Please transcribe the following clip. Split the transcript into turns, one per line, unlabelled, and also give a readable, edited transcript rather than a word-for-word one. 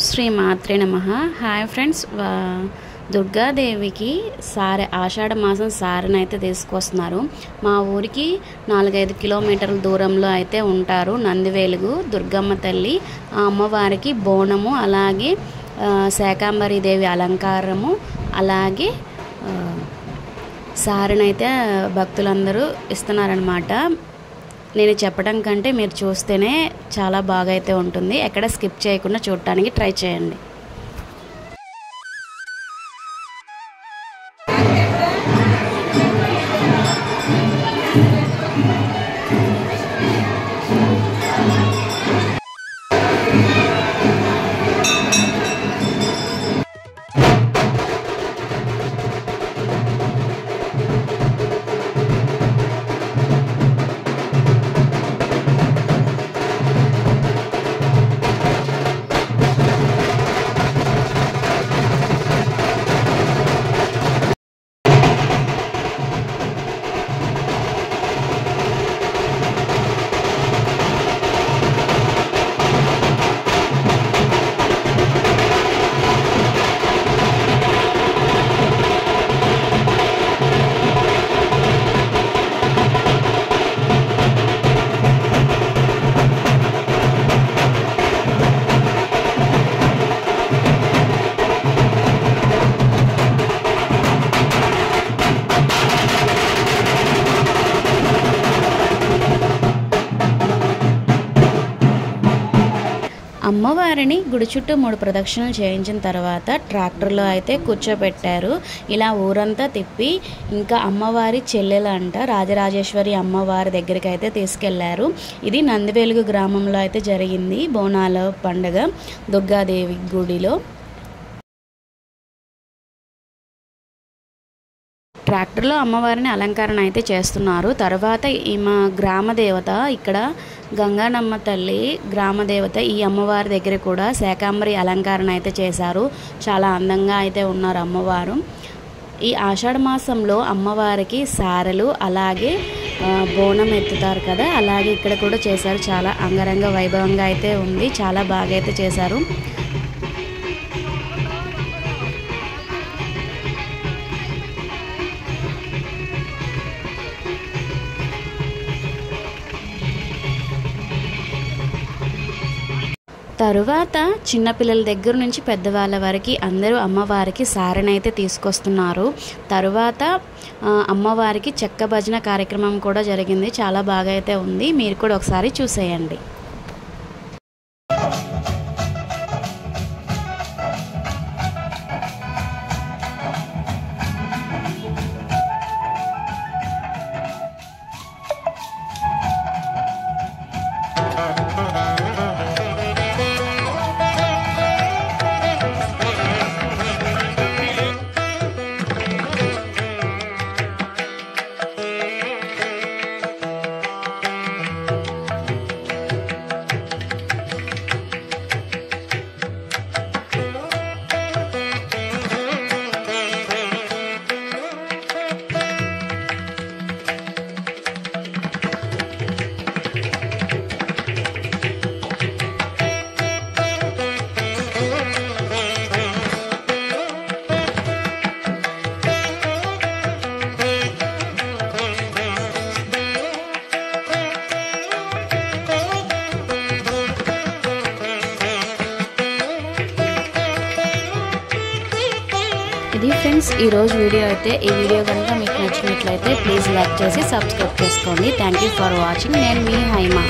శ్రీ మాత్రే నమః. Hi friends, దుర్గాదేవికి సారె ఆషాఢ మాసం సారెను అయితే తీసుకొస్తున్నారు. మా ఊరికి 4-5 కిలోమీటర్ల దూరంలో అయితే ఉంటారు నందివేలుగు దుర్గమ్మ తల్లి. ఆ అమ్మవారికి బోనము, అలాగే శాకాంబరి దేవి అలంకారము, అలాగే సారెనైతే భక్తులందరూ ఇస్తున్నారనమాట. నేను చెప్పడం కంటే మీరు చూస్తేనే చాలా బాగా అయితే ఉంటుంది. ఎక్కడ స్కిప్ చేయకుండా చూడటానికి ట్రై చేయండి. అమ్మవారిని గుడి చుట్టూ 3 ప్రదక్షిణలు చేయించిన తర్వాత ట్రాక్టర్లో అయితే కూర్చోబెట్టారు. ఇలా ఊరంతా తిప్పి ఇంకా అమ్మవారి చెల్లెలంట రాజరాజేశ్వరి అమ్మవారి దగ్గరికి అయితే తీసుకెళ్లారు. ఇది నందివేలుగు గ్రామంలో అయితే జరిగింది బోనాల పండుగ దుర్గాదేవి గుడిలో. ట్రాక్టర్లో అమ్మవారిని అలంకరణ అయితే చేస్తున్నారు. తర్వాత ఈమె గ్రామదేవత, ఇక్కడ గంగానమ్మ తల్లి గ్రామదేవత, ఈ అమ్మవారి దగ్గర కూడా శాకాంబరి అలంకరణ అయితే చేశారు. చాలా అందంగా అయితే ఉన్నారు అమ్మవారు. ఈ ఆషాఢ మాసంలో అమ్మవారికి సారెలు, అలాగే బోనం ఎత్తుతారు కదా, అలాగే ఇక్కడ కూడా చేశారు. చాలా అంగరంగ వైభవంగా అయితే ఉంది. చాలా బాగా అయితే చేశారు. తరువాత చిన్నపిల్లల దగ్గర నుంచి పెద్దవాళ్ళ వరకు అందరూ అమ్మవారికి సారెనైతే తీసుకొస్తున్నారు. తరువాత అమ్మవారికి చెక్క భజన కార్యక్రమం కూడా జరిగింది. చాలా బాగా అయితే ఉంది. మీరు కూడా ఒకసారి చూసేయండి. ఇది ఫ్రెండ్స్ ఈరోజు వీడియో అయితే. ఈ వీడియో కనుక మీకు నచ్చినట్లయితే ప్లీజ్ లైక్ చేసి సబ్స్క్రైబ్ చేసుకోండి. Thank you for watching. నేను మీ హైమా.